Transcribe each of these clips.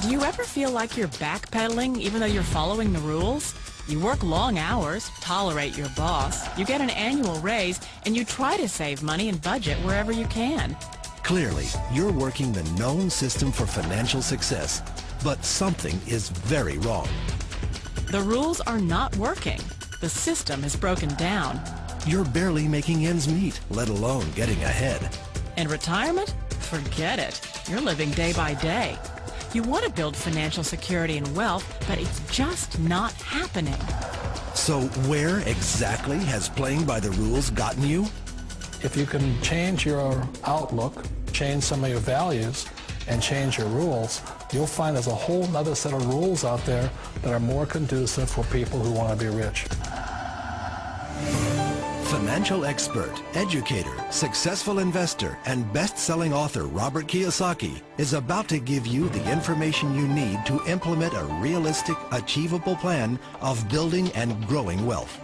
Do you ever feel like you're backpedaling even though you're following the rules? You work long hours, tolerate your boss, you get an annual raise, and you try to save money and budget wherever you can. Clearly, you're working the known system for financial success, but something is very wrong. The rules are not working. The system is broken down. You're barely making ends meet, let alone getting ahead. And retirement? Forget it. You're living day by day. You want to build financial security and wealth, but it's just not happening. So where exactly has playing by the rules gotten you? If you can change your outlook, change some of your values, and change your rules, you'll find there's a whole other set of rules out there that are more conducive for people who want to be rich. Financial expert, educator, successful investor, and best-selling author Robert Kiyosaki is about to give you the information you need to implement a realistic, achievable plan of building and growing wealth.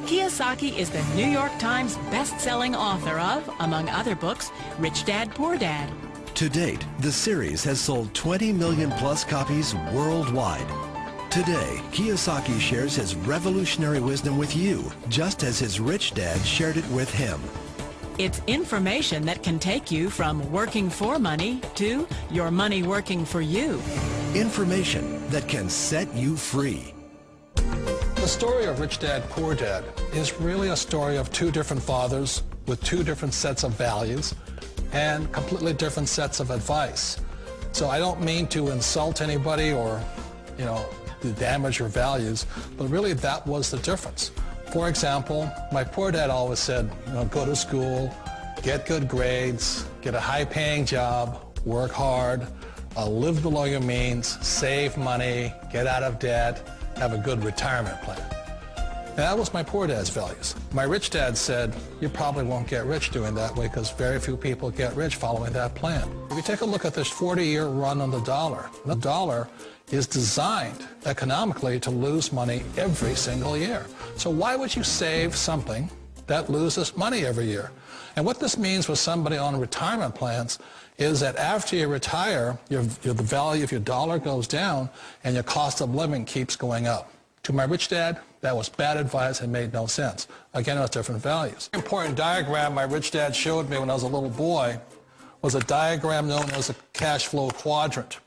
Kiyosaki is the New York Times best-selling author of, among other books, Rich Dad, Poor Dad. To date, the series has sold 20 million plus copies worldwide. Today, Kiyosaki shares his revolutionary wisdom with you, just as his rich dad shared it with him. It's information that can take you from working for money to your money working for you. Information that can set you free. The story of Rich Dad, Poor Dad is really a story of two different fathers with two different sets of values and completely different sets of advice. So I don't mean to insult anybody or, to damage your values, but really that was the difference. For example, my poor dad always said, go to school, get good grades, get a high-paying job, work hard, live below your means, save money, get out of debt, have a good retirement plan. And that was my poor dad's values. My rich dad said, you probably won't get rich doing that way because very few people get rich following that plan. If you take a look at this 40-year run on the dollar is designed economically to lose money every single year. So why would you save something that loses money every year? And what this means for somebody on retirement plans is that after you retire, the value of your dollar goes down and your cost of living keeps going up. To my rich dad, that was bad advice and made no sense. Again, it was different values. An important diagram my rich dad showed me when I was a little boy was a diagram known as a cash flow quadrant.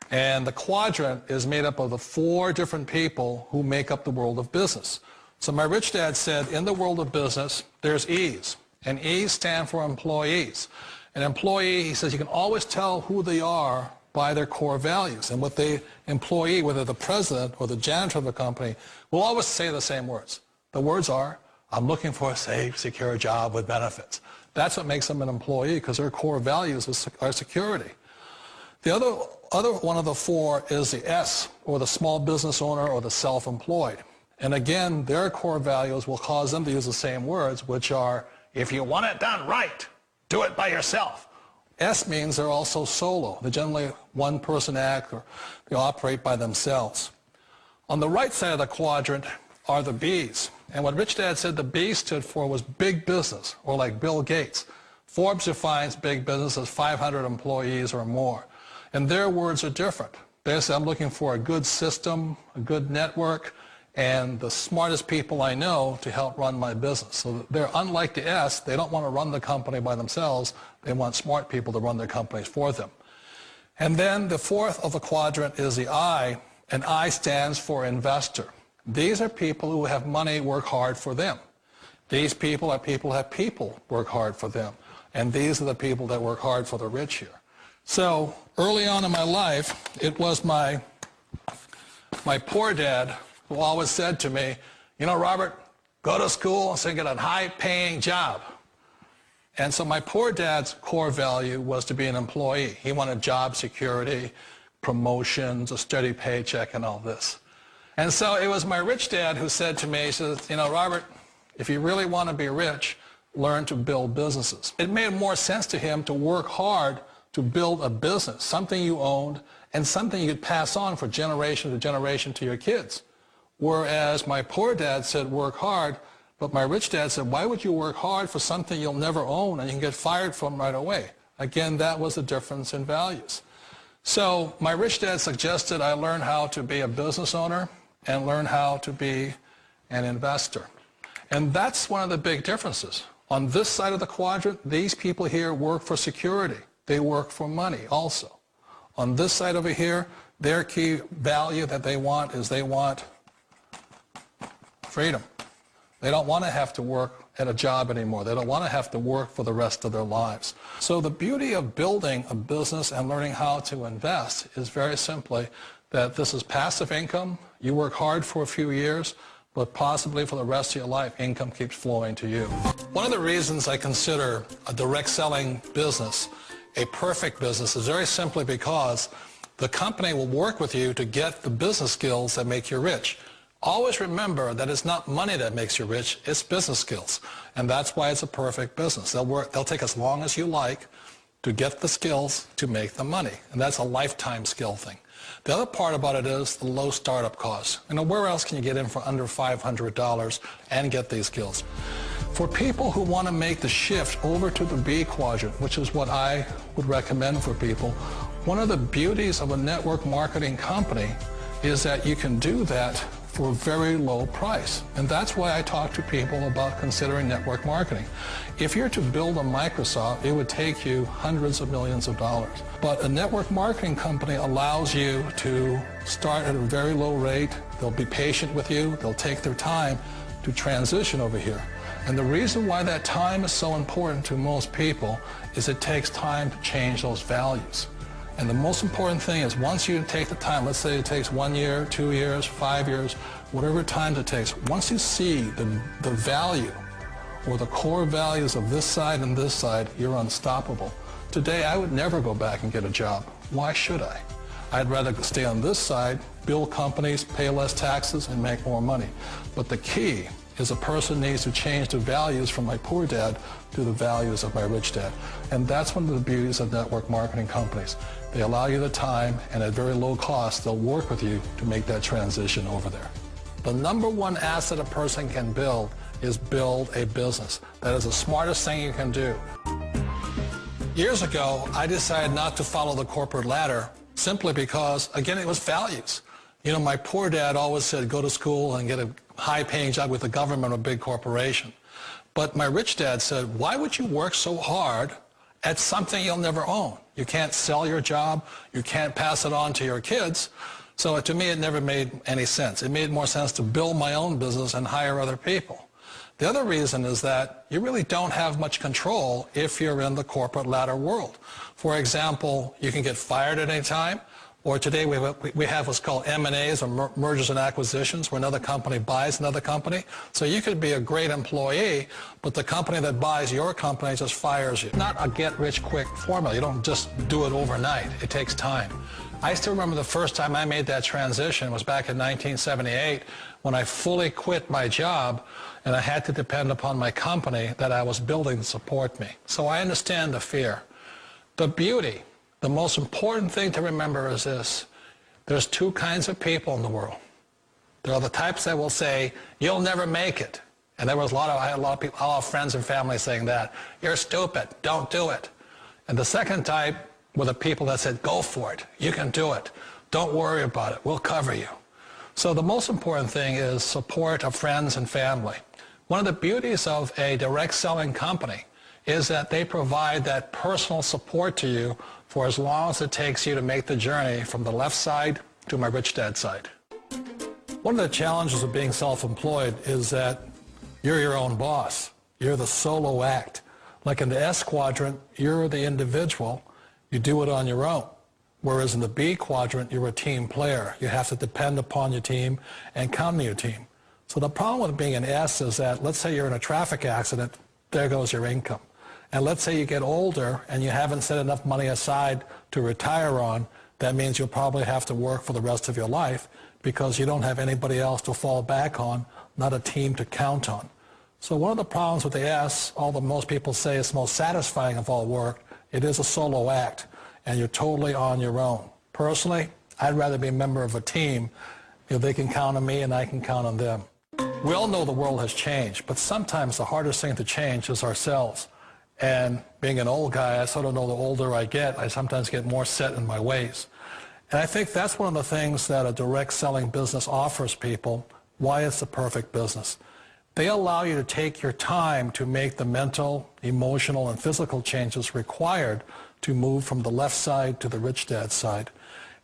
And the quadrant is made up of the four different people who make up the world of business. So my rich dad said, in the world of business, there's E's. And E's stand for employees. An employee, he says, you can always tell who they are by their core values. And what the employee, whether the president or the janitor of the company, will always say the same words. The words are, I'm looking for a safe, secure job with benefits. That's what makes them an employee, because their core values are security. The other one of the four is the S, or the small business owner or the self-employed. And again, their core values will cause them to use the same words, which are, if you want it done right, do it by yourself. S means they're also solo. They're generally one-person act, or they operate by themselves. On the right side of the quadrant are the B's. And what Rich Dad said the B stood for was big business, or like Bill Gates. Forbes defines big business as 500 employees or more. And their words are different. They say, I'm looking for a good system, a good network, and the smartest people I know to help run my business. So they're unlike the S. They don't want to run the company by themselves. They want smart people to run their companies for them. And then the fourth of the quadrant is the I, and I stands for investor. These are people who have money work hard for them. These people are people who have people work hard for them. And these are the people that work hard for the rich here. So early on in my life, it was my poor dad who always said to me, Robert, go to school and get a high-paying job. And so my poor dad's core value was to be an employee. He wanted job security, promotions, a steady paycheck, and all this. And so it was my rich dad who said to me, he says, Robert, if you really want to be rich, learn to build businesses. It made more sense to him to work hard to build a business, something you owned, and something you could pass on for generation to generation to your kids. Whereas my poor dad said work hard, but my rich dad said, why would you work hard for something you'll never own and you can get fired from right away? Again, that was the difference in values. So my rich dad suggested I learn how to be a business owner and learn how to be an investor. And that's one of the big differences. On this side of the quadrant, these people here work for security. They work for money also. On this side over here, their key value that they want is they want freedom. They don't want to have to work at a job anymore. They don't want to have to work for the rest of their lives. So the beauty of building a business and learning how to invest is very simply that this is passive income. You work hard for a few years, but possibly for the rest of your life, income keeps flowing to you. One of the reasons I consider a direct selling business a perfect business is very simply because the company will work with you to get the business skills that make you rich. Always remember that it's not money that makes you rich, it's business skills. And that's why it's a perfect business. They'll take as long as you like to get the skills to make the money. And that's a lifetime skill thing. The other part about it is the low startup costs. Where else can you get in for under $500 and get these skills? For people who want to make the shift over to the B quadrant, which is what I would recommend for people, one of the beauties of a network marketing company is that you can do that for a very low price. And that's why I talk to people about considering network marketing. If you're to build a Microsoft, it would take you hundreds of millions of dollars. But a network marketing company allows you to start at a very low rate. They'll be patient with you. They'll take their time to transition over here. And the reason why that time is so important to most people is it takes time to change those values. And the most important thing is once you take the time, let's say it takes 1 year, 2 years, 5 years, whatever time it takes, once you see the value or the core values of this side and this side, you're unstoppable. Today, I would never go back and get a job. Why should I? I'd rather stay on this side, build companies, pay less taxes, and make more money. But the key is a person needs to change the values from my poor dad to the values of my rich dad. And that's one of the beauties of network marketing companies. They allow you the time, and at very low cost, they'll work with you to make that transition over there. The number one asset a person can build is build a business. That is the smartest thing you can do. Years ago, I decided not to follow the corporate ladder simply because, again, it was values. My poor dad always said, go to school and get a high-paying job with the government or a big corporation. But my rich dad said, why would you work so hard at something you'll never own? You can't sell your job. You can't pass it on to your kids. So to me, it never made any sense. It made more sense to build my own business and hire other people. The other reason is that you really don't have much control if you're in the corporate ladder world. For example, you can get fired at any time. Or today we have what's called M&As, or mergers and acquisitions, where another company buys another company. So you could be a great employee, but the company that buys your company just fires you. Not a get-rich-quick formula. You don't just do it overnight. It takes time. I still remember the first time I made that transition was back in 1978 when I fully quit my job and I had to depend upon my company that I was building to support me. So I understand the fear. The beauty. The most important thing to remember is this. There's two kinds of people in the world. There are the types that will say, you'll never make it. And I had a lot of people, a lot of friends and family saying that. You're stupid. Don't do it. And the second type were the people that said, go for it. You can do it. Don't worry about it. We'll cover you. So the most important thing is support of friends and family. One of the beauties of a direct selling company is that they provide that personal support to you for as long as it takes you to make the journey from the left side to my rich dad side. One of the challenges of being self-employed is that you're your own boss. You're the solo act. Like in the S quadrant, you're the individual. You do it on your own. Whereas in the B quadrant, you're a team player. You have to depend upon your team and count on your team. So the problem with being an S is that, let's say you're in a traffic accident, there goes your income. And let's say you get older and you haven't set enough money aside to retire on, that means you'll probably have to work for the rest of your life because you don't have anybody else to fall back on, not a team to count on. So one of the problems with the S, although most people say it's most satisfying of all work, it is a solo act and you're totally on your own. Personally, I'd rather be a member of a team if they can count on me and I can count on them. We all know the world has changed, but sometimes the hardest thing to change is ourselves. And being an old guy, I sort of know the older I get, I sometimes get more set in my ways. And I think that's one of the things that a direct selling business offers people, why it's the perfect business. They allow you to take your time to make the mental, emotional, and physical changes required to move from the left side to the rich dad side.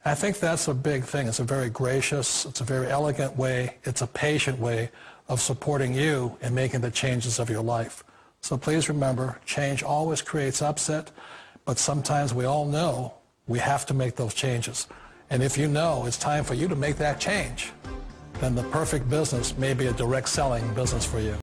And I think that's a big thing. It's a very gracious, it's a very elegant way, it's a patient way of supporting you in making the changes of your life. So please remember, change always creates upset, but sometimes we all know we have to make those changes. And if you know it's time for you to make that change, then the perfect business may be a direct selling business for you.